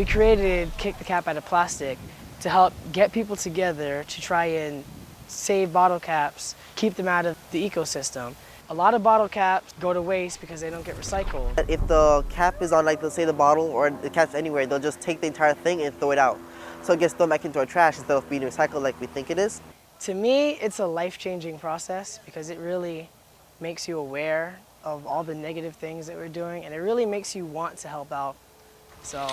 created Kick the Cap Out of Plastic to help get people together to try and save bottle caps, keep them out of the ecosystem. A lot of bottle caps go to waste because they don't get recycled. If the cap is on, like, let's say the bottle or the cap's anywhere, they'll just take the entire thing and throw it out. So it gets thrown back into our trash instead of being recycled like we think it is. To me, it's a life-changing process because it really makes you aware of all the negative things that we're doing, and it really makes you want to help out. So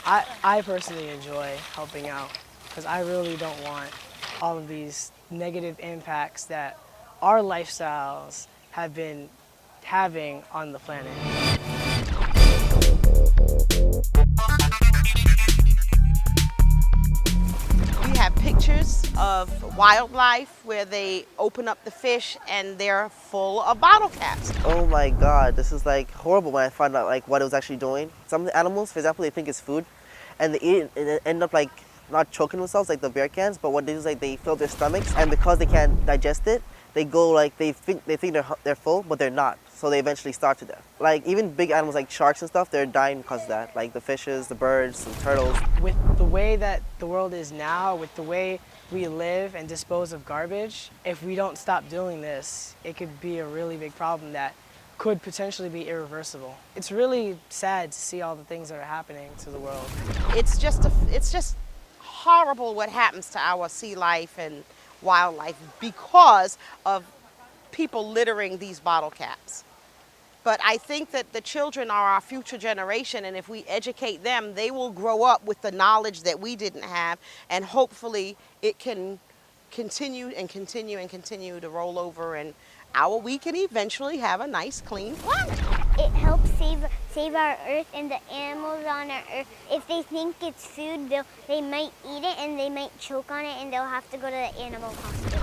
I personally enjoy helping out because I really don't want all of these negative impacts that our lifestyles have been having on the planet. We have pictures of wildlife where they open up the fish and they're full of bottle caps. Oh my God, this is like horrible when I found out like what it was actually doing. Some of the animals, for example, they think it's food and they eat it and they end up like not choking themselves like the beer cans, but what they do is like they fill their stomachs, and because they can't digest it, they go like they think they're full, but they're not. So they eventually starve to death. Like even big animals like sharks and stuff, they're dying because of that. Like the fishes, the birds, the turtles. With the way that the world is now, with the way we live and dispose of garbage, if we don't stop doing this, it could be a really big problem that could potentially be irreversible. It's really sad to see all the things that are happening to the world. It's just horrible what happens to our sea life and wildlife because of people littering these bottle caps. But I think that the children are our future generation, and if we educate them, they will grow up with the knowledge that we didn't have, and hopefully it can continue and continue and continue to roll over, and we can eventually have a nice, clean planet. It helps save our earth and the animals on our earth. If they think it's food, they might eat it and they might choke on it and they'll have to go to the animal hospital.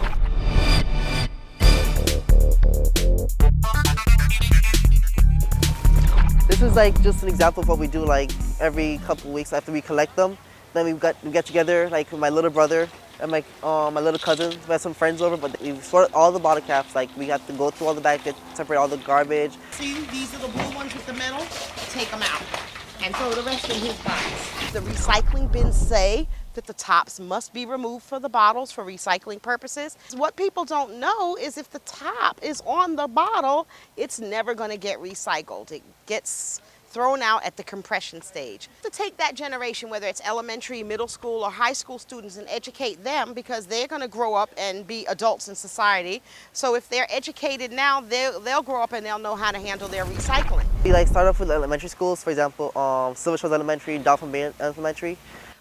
This is like just an example of what we do like every couple of weeks after we collect them. Then we get together like with my little brother and my little cousins. We had some friends over, but we sort all the bottle caps. Like we have to go through all the bags, separate all the garbage. See, these are the blue ones with the metal. Take them out and throw the rest in his box. The recycling bins say that the tops must be removed for the bottles for recycling purposes. What people don't know is if the top is on the bottle, it's never going to get recycled. It gets thrown out at the compression stage. To take that generation, whether it's elementary, middle school, or high school students, and educate them, because they're going to grow up and be adults in society. So if they're educated now, they'll grow up and they'll know how to handle their recycling. We like start off with elementary schools, for example, Silver Shores Elementary, Dolphin Bay Elementary.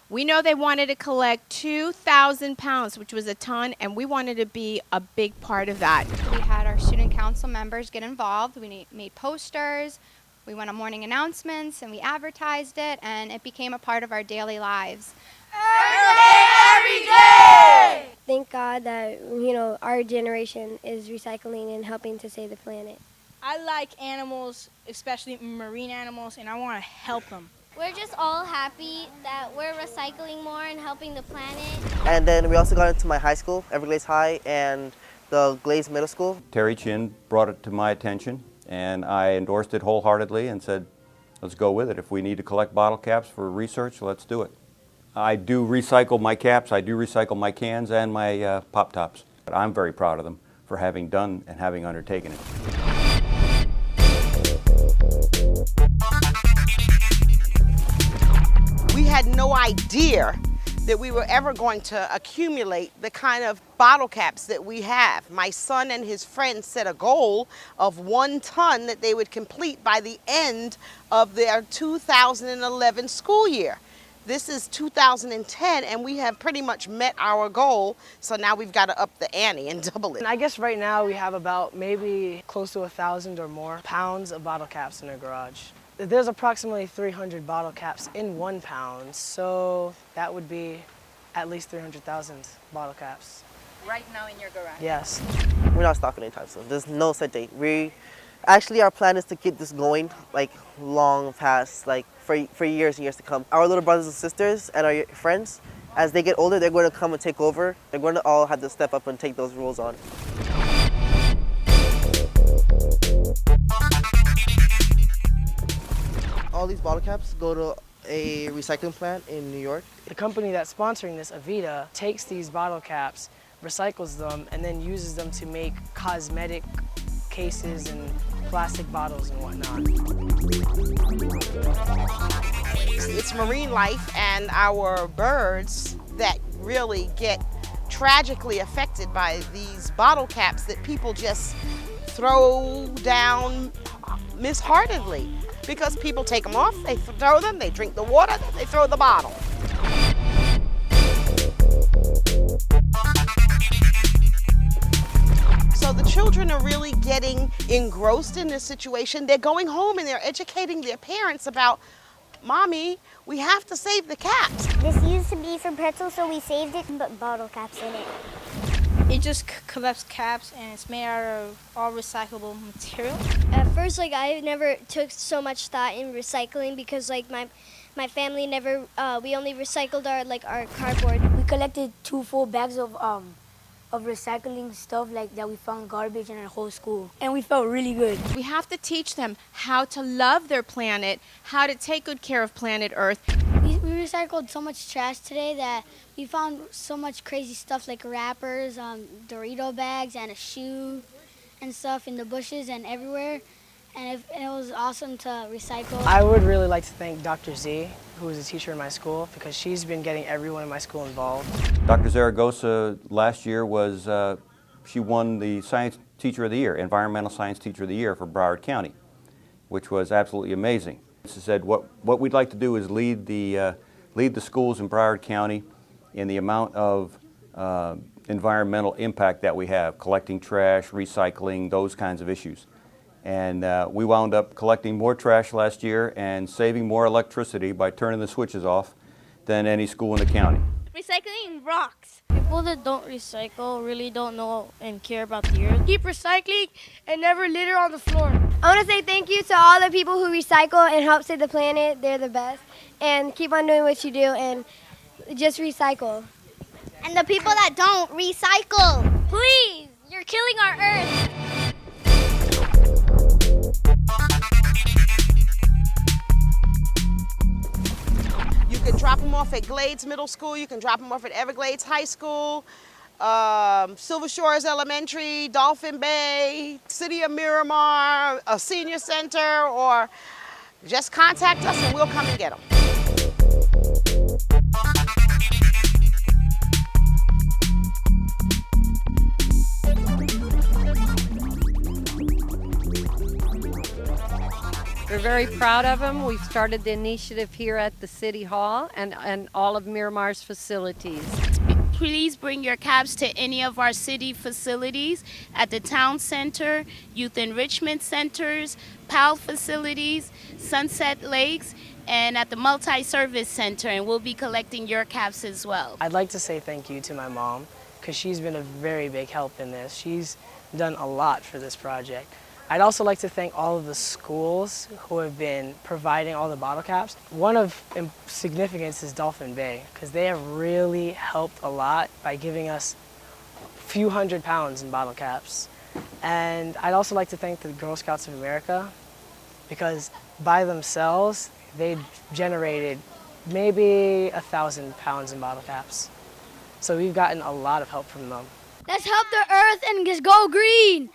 We know they wanted to collect 2,000 pounds, which was a ton, and we wanted to be a big part of that. We had our student council members get involved. We made posters. We went on morning announcements and we advertised it, and it became a part of our daily lives. Every day! Thank God that, our generation is recycling and helping to save the planet. I like animals, especially marine animals, and I want to help them. We're just all happy that we're recycling more and helping the planet. And then we also got into my high school, Everglades High, and the Glades Middle School. Terry Chin brought it to my attention, and I endorsed it wholeheartedly and said, let's go with it. If we need to collect bottle caps for research, let's do it. I do recycle my caps, I do recycle my cans and my pop tops. But I'm very proud of them for having done and having undertaken it. We had no idea that we were ever going to accumulate the kind of bottle caps that we have. My son and his friends set a goal of 1 ton that they would complete by the end of their 2011 school year. This is 2010, and we have pretty much met our goal, so now we've got to up the ante and double it. And I guess right now we have about maybe close to 1,000 or more pounds of bottle caps in our garage. There's approximately 300 bottle caps in 1 pound, so that would be at least 300,000 bottle caps. Right now in your garage? Yes. We're not stopping anytime soon. There's no set date. Actually, our plan is to keep this going like long past, like for years and years to come. Our little brothers and sisters and our friends, as they get older, they're going to come and take over. They're going to all have to step up and take those rules on. All these bottle caps go to a recycling plant in New York. The company that's sponsoring this, Aveda, takes these bottle caps, recycles them, and then uses them to make cosmetic cases and plastic bottles and whatnot. It's marine life and our birds that really get tragically affected by these bottle caps that people just throw down misheartedly. Because people take them off, they throw them, they drink the water, they throw the bottle. So the children are really getting engrossed in this situation. They're going home and they're educating their parents about, Mommy, we have to save the caps. This used to be for pretzels, so we saved it and put bottle caps in it. It just collects caps and it's made out of all recyclable material. At first, I never took so much thought in recycling because my family never, we only recycled our cardboard. We collected 2 full bags of recycling stuff that we found garbage in our whole school, and we felt really good. We have to teach them how to love their planet, how to take good care of planet Earth. We recycled so much trash today that we found so much crazy stuff like wrappers, Dorito bags, and a shoe and stuff in the bushes and everywhere. And it was awesome to recycle. I would really like to thank Dr. Z, who is a teacher in my school, because she's been getting everyone in my school involved. Dr. Zaragoza last year she won the Science Teacher of the Year, Environmental Science Teacher of the Year for Broward County, which was absolutely amazing. She said what we'd like to do is lead the schools in Broward County in the amount of environmental impact that we have, collecting trash, recycling, those kinds of issues. And we wound up collecting more trash last year and saving more electricity by turning the switches off than any school in the county. Recycling rocks. People that don't recycle really don't know and care about the earth. Keep recycling and never litter on the floor. I want to say thank you to all the people who recycle and help save the planet. They're the best. And keep on doing what you do and just recycle. And the people that don't, recycle. Please, you're killing our earth. You can drop them off at Glades Middle School, you can drop them off at Everglades High School, Silver Shores Elementary, Dolphin Bay, City of Miramar, a senior center, or just contact us and we'll come and get them. We're very proud of them. We've started the initiative here at the City Hall and all of Miramar's facilities. Please bring your caps to any of our city facilities at the Town Center, Youth Enrichment Centers, PAL facilities, Sunset Lakes, and at the Multi-Service Center, and we'll be collecting your caps as well. I'd like to say thank you to my mom, because she's been a very big help in this. She's done a lot for this project. I'd also like to thank all of the schools who have been providing all the bottle caps. One of significance is Dolphin Bay, because they have really helped a lot by giving us a few hundred pounds in bottle caps. And I'd also like to thank the Girl Scouts of America, because by themselves, they generated maybe 1,000 pounds in bottle caps. So we've gotten a lot of help from them. Let's help the earth and just go green.